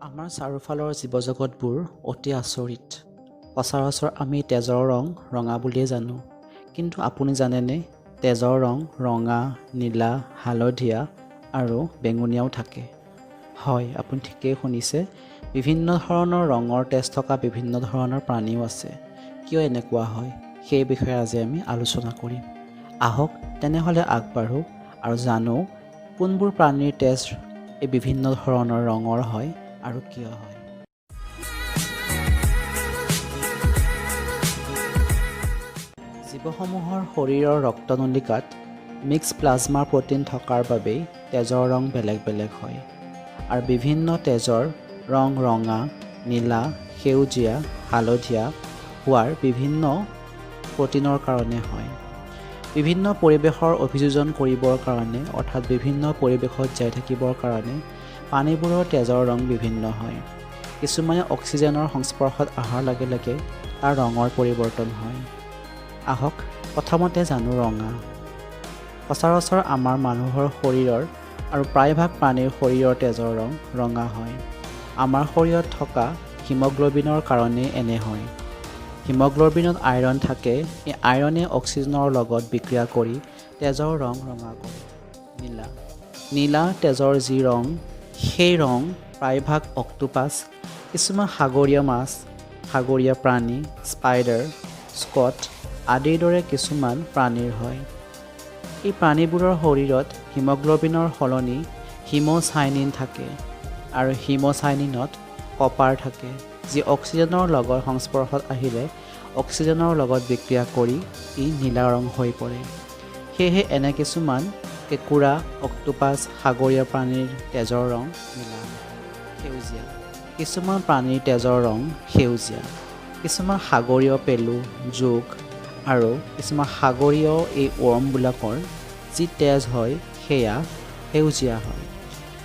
আমাৰ চাৰিওফালৰ জীৱজগতবোৰ অতি আচৰিত। সচৰাচৰ আমি তেজৰ ৰং ৰঙা বুলিয়ে জানো, কিন্তু আপুনি জানেনে তেজৰ ৰং ৰঙা, নীলা, হালধীয়া আৰু বেঙুনীয়াও থাকে। হয়, আপুনি ঠিকেই শুনিছে, বিভিন্ন ধৰণৰ ৰঙৰ তেজ থকা বিভিন্ন ধৰণৰ প্ৰাণীও আছে। কিয় এনেকুৱা হয় সেই বিষয়ে আজি আমি আলোচনা কৰিম। আহক তেনেহ'লে আগবাঢ়ো আৰু জানো কোনবোৰ প্ৰাণীৰ তেজ এই বিভিন্ন ধৰণৰ ৰঙৰ হয় আৰু কিয় হয়। জীৱসমূহৰ শৰীৰৰ ৰক্তনলিকাত মিক্স প্লাজমা প্ৰ'টিন থকাৰ বাবেই তেজৰ ৰং বেলেগ বেলেগ হয়। আৰু বিভিন্ন তেজৰ ৰং ৰঙা, নীলা, সেউজীয়া, হালধীয়া হোৱাৰ বিভিন্ন প্ৰ'টিনৰ কাৰণে হয়। বিভিন্ন পৰিৱেশৰ অভিযোজন কৰিবৰ কাৰণে অৰ্থাৎ বিভিন্ন পৰিৱেশত জীয়াই থাকিবৰ কাৰণে প্ৰাণীবোৰৰ তেজৰ ৰং বিভিন্ন হয়। কিছুমানে অক্সিজেনৰ সংস্পৰ্শত অহাৰ লগে লগে তাৰ ৰঙৰ পৰিৱৰ্তন হয়। আহক প্ৰথমতে জানো ৰঙা। সচৰাচৰ আমাৰ মানুহৰ শৰীৰৰ আৰু প্ৰায়ভাগ প্ৰাণীৰ শৰীৰৰ তেজৰ ৰং ৰঙা হয়। আমাৰ শৰীৰত থকা হিমগ্ল'বিনৰ কাৰণেই এনে হয়। হিমগ্ল'বিনত আইৰণ থাকে, এই আইৰণে অক্সিজেনৰ লগত বিক্ৰিয়া কৰি তেজৰ ৰং ৰঙা কৰে। নীলা। নীলা তেজৰ যি ৰং, সেই ৰং প্ৰায়ভাগ অক্টোপাছ, কিছুমান সাগৰীয় মাছ, সাগৰীয় প্ৰাণী, স্পাইডাৰ, স্কট আদিৰ দৰে কিছুমান প্ৰাণীৰ হয়। এই প্ৰাণীবোৰৰ শৰীৰত হিমগ্ল'বিনৰ সলনি হিম'চাইনিন থাকে আৰু হিম'চাইনিনত কপাৰ থাকে, যি অক্সিজেনৰ লগত সংস্পৰ্শত আহিলে অক্সিজেনৰ লগত বিক্ৰিয়া কৰি ই নীলা ৰং হৈ পৰে। সেয়েহে এনে কিছুমান কেঁকুৰা, অক্টোপাছ, সাগৰীয় প্ৰাণীৰ তেজৰ ৰং নীলা। সেউজীয়া। কিছুমান প্ৰাণীৰ তেজৰ ৰং সেউজীয়া। কিছুমান সাগৰীয় পেলু, জোক আৰু কিছুমান সাগৰীয় এই ৱৰ্মবিলাকৰ যি তেজ হয় সেয়া সেউজীয়া হয়,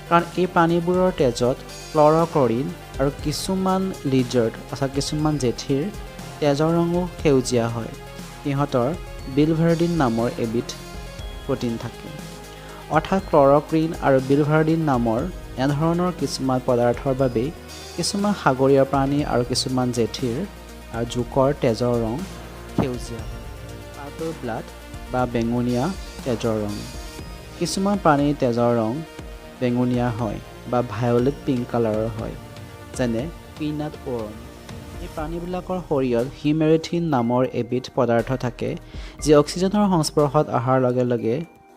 কাৰণ এই প্ৰাণীবোৰৰ তেজত ক্ল'ৰ'ক্লৰিন আৰু কিছুমান লিজাৰ্ড অৰ্থাৎ কিছুমান জেঠীৰ তেজৰ ৰঙো সেউজীয়া হয়। সিহঁতৰ বিলভাৰ্ডিন নামৰ এবিধ প্ৰ'টিন থাকে। অৰ্থাৎ ক্ল'ৰ'ক্লৰিন আৰু বিলভাৰ্ডিন নামৰ এনেধৰণৰ কিছুমান পদাৰ্থৰ বাবেই কিছুমান সাগৰীয় প্ৰাণী আৰু কিছুমান জেঠীৰ আৰু জোকৰ তেজৰ ৰং সেউজীয়া হয়। পাৰ্পল ব্লাড বা বেঙুনীয়া তেজৰ ৰং। কিছুমান প্ৰাণীৰ তেজৰ ৰং বেঙুনীয়া হয় বা ভায়লেট পিংক কালাৰৰ হয়, যেনে পিনাট ৱৰ্ম। এই প্ৰাণীবিলাকৰ শৰীৰত হিমেৰিথিন নামৰ এবিধ পদাৰ্থ থাকে, যি অক্সিজেনৰ সংস্পৰ্শত অহাৰ লগে লগে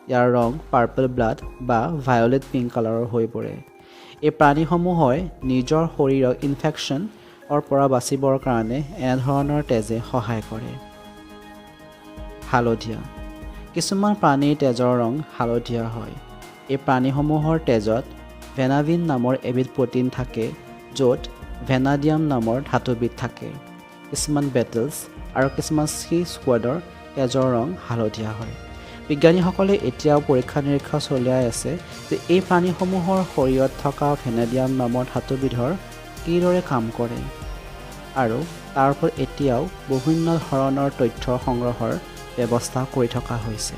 ইয়াৰ ৰং পাৰ্পল ব্লাড বা ভায়লেট পিংক কালাৰৰ হৈ পৰে। এই প্ৰাণীসমূহৰ নিজৰ শৰীৰৰ ইনফেকশ্যনৰ পৰা বাচিবৰ কাৰণে এনেধৰণৰ তেজে সহায় কৰে। হালধীয়া। কিছুমান প্ৰাণীৰ তেজৰ ৰং হালধীয়া হয়। এই প্ৰাণীসমূহৰ তেজত ভেনাডিন নামৰ এবিধ প্ৰ'টিন থাকে, য'ত ভেনাডিয়াম নামৰ ধাতুবিধ থাকে। কিছুমান বেটলছ আৰু কিছুমান সি স্কুৱাডৰ তেজৰ ৰং হালধীয়া হয়। বিজ্ঞানীসকলে এতিয়াও পৰীক্ষা নিৰীক্ষা চলাই আছে যে এই প্ৰাণীসমূহৰ শৰীৰত থকা ভেনাডিয়াম নামৰ ধাতুবিধৰ কিদৰে কাম কৰে, আৰু তাৰ ওপৰত এতিয়াও বিভিন্ন ধৰণৰ তথ্য সংগ্ৰহৰ ব্যৱস্থা কৰি থকা হৈছে।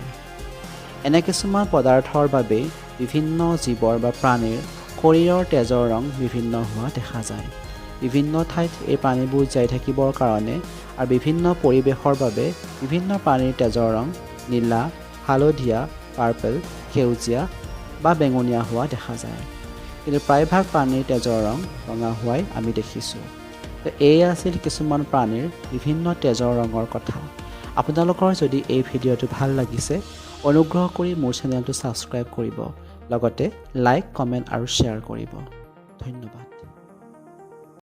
এনে কিছুমান পদাৰ্থৰ বাবেই বিভিন্ন জীৱৰ বা প্ৰাণীৰ শৰীৰৰ তেজৰ ৰং বিভিন্ন হোৱা দেখা যায়। বিভিন্ন ঠাইত এই প্ৰাণীবোৰ জীয়াই থাকিবৰ কাৰণে আৰু বিভিন্ন পৰিৱেশৰ বাবে বিভিন্ন প্ৰাণীৰ তেজৰ ৰং নীলা, হালধীয়া, পাৰ্পল, সেউজীয়া বা বেঙুনীয়া হোৱা দেখা যায়, কিন্তু প্ৰায়ভাগ প্ৰাণীৰ তেজৰ ৰং ৰঙা হোৱাই আমি দেখিছোঁ। এই আছিল কিছুমান প্ৰাণীৰ বিভিন্ন তেজৰ ৰঙৰ কথা। আপোনালোকৰ যদি এই ভিডিঅ'টো ভাল লাগিছে, অনুগ্ৰহ কৰি মোৰ চেনেলটো ছাবস্ক্ৰাইব কৰিব, লগতে লাইক, কমেণ্ট আৰু শ্বেয়াৰ কৰিব। ধন্যবাদ।